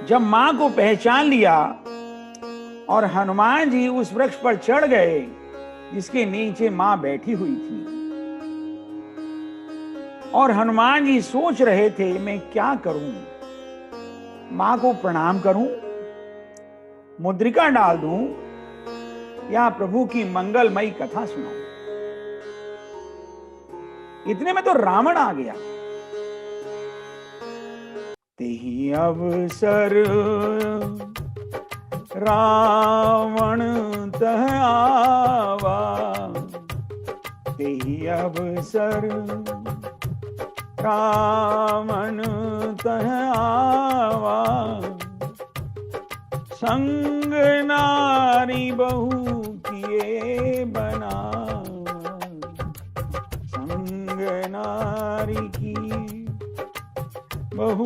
जब मां को पहचान लिया और हनुमान जी उस वृक्ष पर चढ़ गए जिसके नीचे मां बैठी हुई थी, और हनुमान जी सोच रहे थे मैं क्या करूं, मां को प्रणाम करूं, मुद्रिका डाल दूं या प्रभु की मंगलमयी कथा सुनाऊं। इतने में तो रावण आ गया। तेहि अवसर रावण तह आवा, तेहि अवसर रावण तह आवा, संग नारी बहु किए बनावा, संग नारी की बहु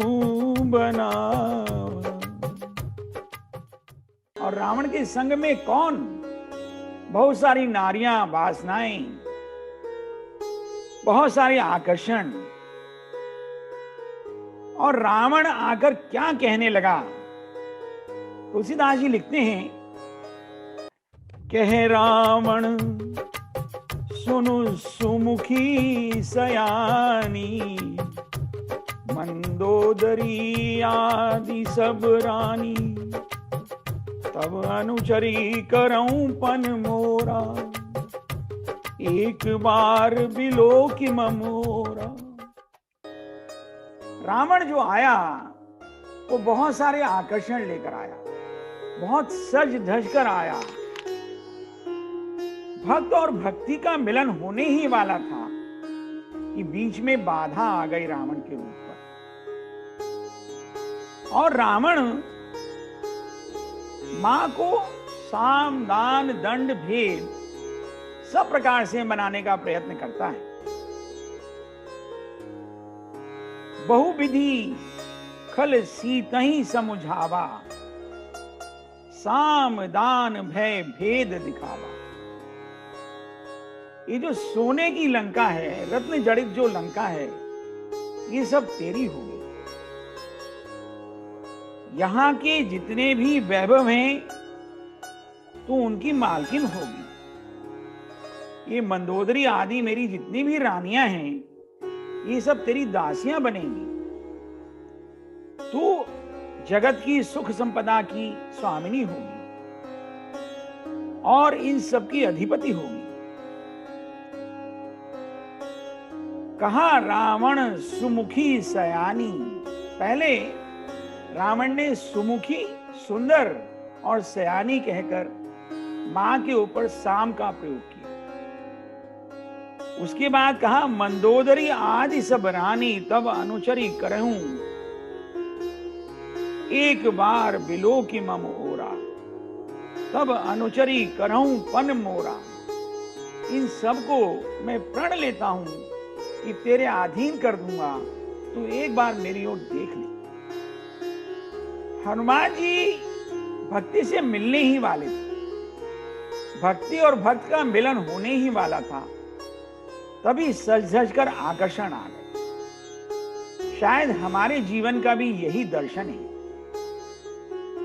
बनावा। और रावण के संग में कौन? बहुत सारी नारियां, वासनाएं, बहुत सारे आकर्षण। और रावण आकर क्या कहने लगा? तुलसीदास जी लिखते हैं, कह रावण सुनु सुमुखी सयानी, मंदोदरी आदि सब रानी, तब अनुचरी करऊं पन मोरा, एक बार बिलोकि ममोरा। रावण जो आया वो बहुत सारे आकर्षण लेकर आया, बहुत सज धज कर आया। भक्त और भक्ति का मिलन होने ही वाला था कि बीच में बाधा आ गई रावण के रूप पर। और रावण मां को साम दान दंड भेद सब प्रकार से मनाने का प्रयत्न करता है। बहुविधि खल सीतहि समुझावा, साम दान भय भेद दिखावा। ये जो सोने की लंका है, रत्न जड़ित जो लंका है, ये सब तेरी होगी। यहां के जितने भी वैभव हैं तो उनकी मालकिन होगी। ये मंदोदरी आदि मेरी जितनी भी रानियां हैं, ये सब तेरी दासियां बनेंगी। तू जगत की सुख संपदा की स्वामिनी होगी और इन सब की अधिपति होगी। कहा रावण सुमुखी सयानी। पहले रावण ने सुमुखी, सुंदर और सयानी कहकर मां के ऊपर साम का प्रयोग किया। उसके बाद कहा मंदोदरी आदि सब रानी, तब अनुचरी करहूं एक बार बिलोकि मम ओरा, तब अनुचरी करहूं पन मोरा। इन सबको मैं प्रण लेता हूं कि तेरे अधीन कर दूंगा, तू एक बार मेरी ओर देख ले। हनुमान जी भक्ति से मिलने ही वाले थे, भक्ति और भक्त का मिलन होने ही वाला था, तभी सज धज कर आकर्षण आ गए। शायद हमारे जीवन का भी यही दर्शन है।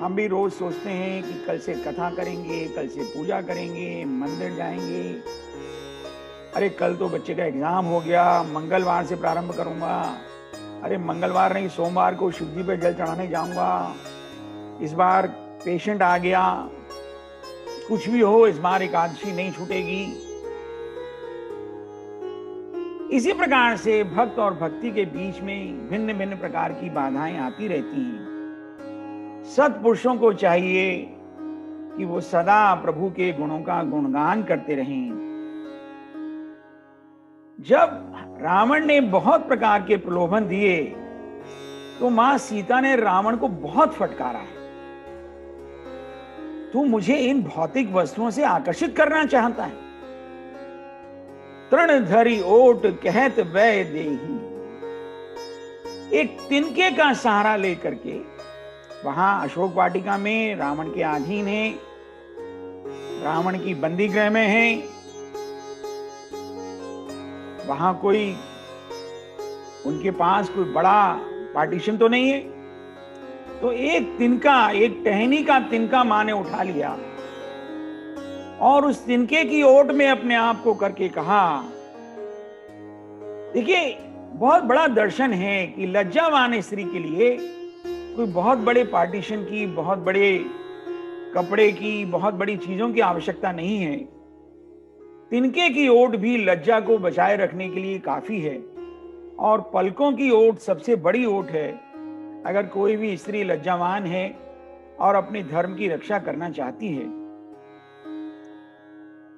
हम भी रोज सोचते हैं कि कल से कथा करेंगे, कल से पूजा करेंगे, मंदिर जाएंगे। अरे कल तो बच्चे का एग्जाम हो गया, मंगलवार से प्रारंभ करूंगा। अरे मंगलवार नहीं, सोमवार को शिव जी पे जल चढ़ाने जाऊंगा। इस बार पेशेंट आ गया, कुछ भी हो इस बार एकादशी नहीं छूटेगी। इसी प्रकार से भक्त और भक्ति के बीच में भिन्न भिन्न प्रकार की बाधाएं आती रहती हैं। सत्पुरुषों को चाहिए कि वो सदा प्रभु के गुणों का गुणगान करते रहें। जब रावण ने बहुत प्रकार के प्रलोभन दिए तो मां सीता ने रावण को बहुत फटकारा है। तू मुझे इन भौतिक वस्तुओं से आकर्षित करना चाहता है। तृण धरी ओट कहत वै देही। एक तिनके का सहारा लेकर के वहां अशोक वाटिका में रावण के अधीन है, रावण की बंदी गृह में है। वहां कोई उनके पास कोई बड़ा पार्टीशन तो नहीं है। तो एक तिनका, एक टहनी का तिनका मां ने उठा लिया और उस तिनके की ओट में अपने आप को करके कहा। देखिए, बहुत बड़ा दर्शन है कि लज्जावान स्त्री के लिए कोई बहुत बड़े पार्टीशन की, बहुत बड़े कपड़े की, बहुत बड़ी चीजों की आवश्यकता नहीं है। तिनके की ओट भी लज्जा को बचाए रखने के लिए काफी है, और पलकों की ओट सबसे बड़ी ओट है अगर कोई भी स्त्री लज्जावान है और अपने धर्म की रक्षा करना चाहती है।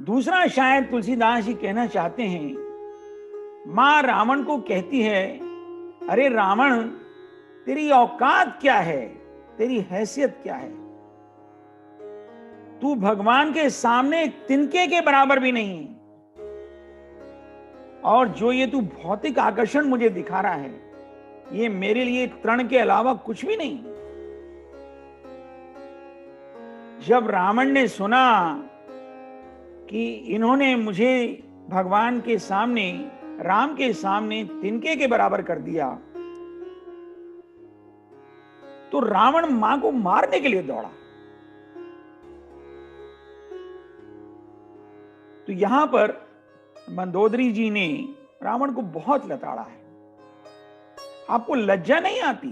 दूसरा, शायद तुलसीदास जी कहना चाहते हैं, मां रावण को कहती है, अरे रावण, तेरी औकात क्या है, तेरी हैसियत क्या है? तू भगवान के सामने तिनके के बराबर भी नहीं, और जो ये तू भौतिक आकर्षण मुझे दिखा रहा है, ये मेरे लिए तृण के अलावा कुछ भी नहीं। जब रावण ने सुना कि इन्होंने मुझे भगवान के सामने, राम के सामने तिनके के बराबर कर दिया, तो रावण मां को मारने के लिए दौड़ा। तो यहां पर मंदोदरी जी ने रावण को बहुत लताड़ा है। आपको लज्जा नहीं आती?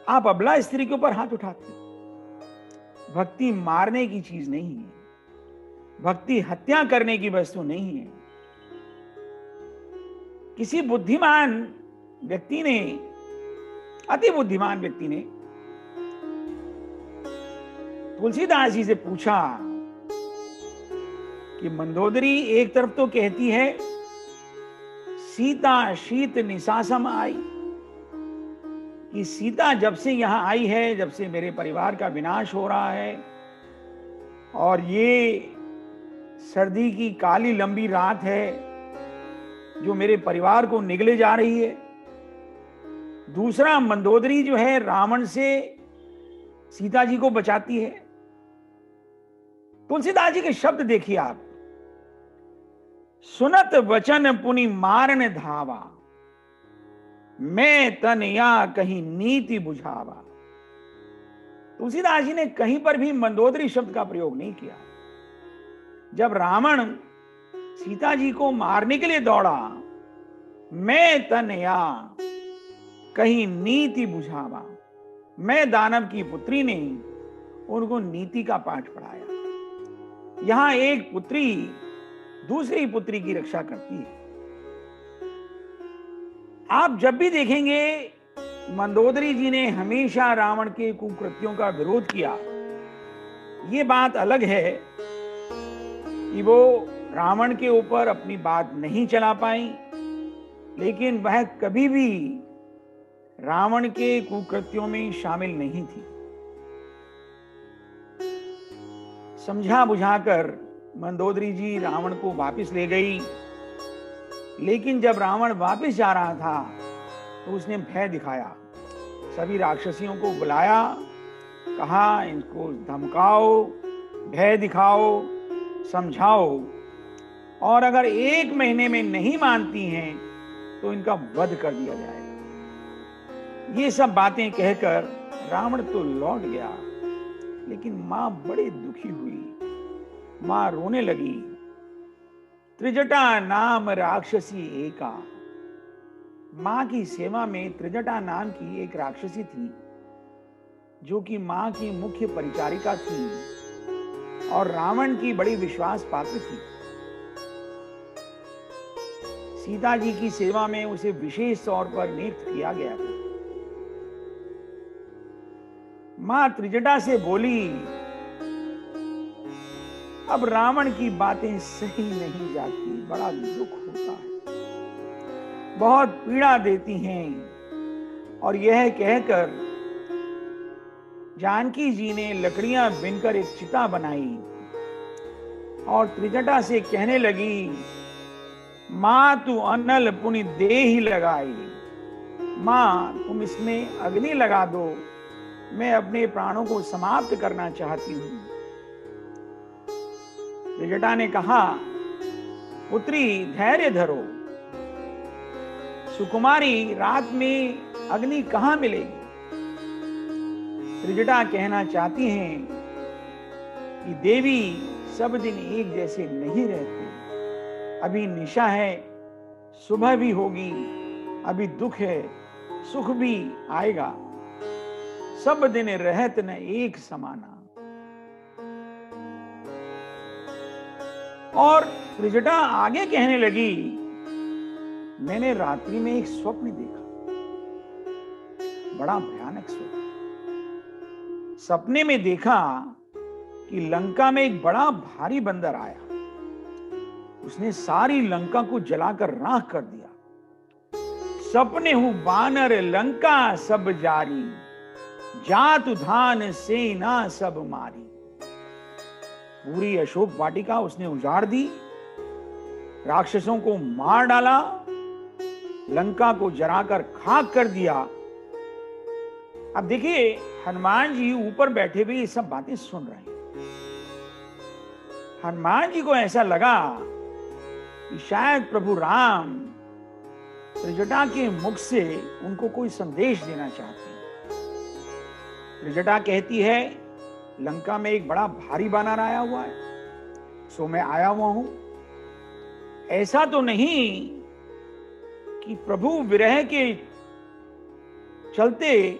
आप अबला स्त्री के ऊपर हाथ उठाते। भक्ति मारने की चीज नहीं है, भक्ति हत्या करने की वस्तु नहीं है। किसी बुद्धिमान व्यक्ति ने, अति बुद्धिमान व्यक्ति ने तुलसीदास जी से पूछा कि मंदोदरी, एक तरफ तो कहती है सीता शीत निशासम आई, कि सीता जब से यहां आई है, जब से मेरे परिवार का विनाश हो रहा है और ये सर्दी की काली लंबी रात है जो मेरे परिवार को निगले जा रही है। दूसरा, मंदोदरी जो है रावण से सीता जी को बचाती है। तुलसीदास जी के शब्द देखिए आप, सुनत वचन पुनि मारन धावा, मैं तन या कहीं नीति बुझावा। तुलसीदास जी ने कहीं पर भी मंदोदरी शब्द का प्रयोग नहीं किया। जब रावण सीता जी को मारने के लिए दौड़ा, मैं तन या कहीं नीति बुझावा, मैं दानव की पुत्री ने उनको नीति का पाठ पढ़ाया। यहां एक पुत्री दूसरी पुत्री की रक्षा करती है। आप जब भी देखेंगे मंदोदरी जी ने हमेशा रावण के कुकृत्यों का विरोध किया। ये बात अलग है कि वो रावण के ऊपर अपनी बात नहीं चला पाई, लेकिन वह कभी भी रावण के कुकृत्यों में शामिल नहीं थी। समझा बुझाकर मंदोदरी जी रावण को वापस ले गई, लेकिन जब रावण वापस जा रहा था तो उसने भय दिखाया। सभी राक्षसियों को बुलाया, कहा इनको धमकाओ, भय दिखाओ, समझाओ, और अगर 1 महीने में नहीं मानती हैं तो इनका वध कर दिया जाएगा। ये सब बातें कहकर रावण तो लौट गया, लेकिन मां बड़ी दुखी हुई। मां रोने लगी। त्रिजटा नाम राक्षसी एका, मां की सेवा में त्रिजटा नाम की एक राक्षसी थी, जो कि मां की मुख्य परिचारिका थी और रावण की बड़ी विश्वास पात्र थी। सीता जी की सेवा में उसे विशेष तौर पर नियुक्त किया गया था। मां त्रिजटा से बोली, अब रावण की बातें सही नहीं जाती, बड़ा दुख होता है, बहुत पीड़ा देती हैं। और यह कहकर जानकी जी ने लकड़ियां बिनकर एक चिता बनाई और त्रिजटा से कहने लगी, मां तू अनल पुनि दे ही लगाई, मां तुम इसमें अग्नि लगा दो, मैं अपने प्राणों को समाप्त करना चाहती हूं। त्रिजटा ने कहा, पुत्री धैर्य धरो, सुकुमारी, रात में अग्नि कहां मिलेगी? त्रिजटा कहना चाहती हैं कि देवी सब दिन एक जैसे नहीं रहते। अभी निशा है, सुबह भी होगी, अभी दुख है, सुख भी आएगा। सब दिन रहत न एक समाना। और त्रिजटा आगे कहने लगी, मैंने रात्रि में एक स्वप्न देखा, बड़ा भयानक स्वप्न। सपने में देखा कि लंका में एक बड़ा भारी बंदर आया। उसने सारी लंका को जलाकर राख कर दिया। सपने हूं बानर लंका सब जारी, जात धान सेना सब मारी। पूरी अशोक वाटिका उसने उजाड़ दी, राक्षसों को मार डाला, लंका को जलाकर खाक कर दिया। अब देखिए, हनुमान जी ऊपर बैठे हुए ये सब बातें सुन रहे हैं। हनुमान जी को ऐसा लगा कि शायद प्रभु राम त्रिजटा के मुख से उनको कोई संदेश देना चाहते हैं। त्रिजटा कहती है, लंका में एक बड़ा भारी बानर आया हुआ है, सो मैं आया हुआ हूं। ऐसा तो नहीं कि प्रभु विरह के चलते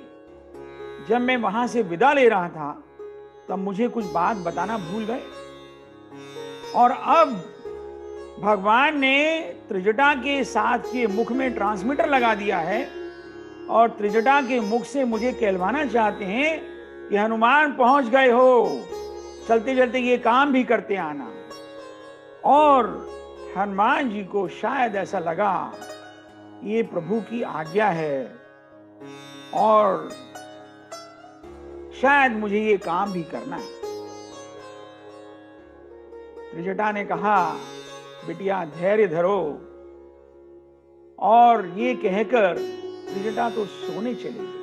जब मैं वहां से विदा ले रहा था तब मुझे कुछ बात बताना भूल गए, और अब भगवान ने त्रिजटा के साथ के मुख में ट्रांसमीटर लगा दिया है और त्रिजटा के मुख से मुझे कहलवाना चाहते हैं कि हनुमान पहुंच गए हो, चलते चलते ये काम भी करते आना। और हनुमान जी को शायद ऐसा लगा ये प्रभु की आज्ञा है और शायद मुझे ये काम भी करना है। त्रिजटा ने कहा, बिटिया धैर्य धरो, और ये कहकर त्रिजटा तो सोने चली गई।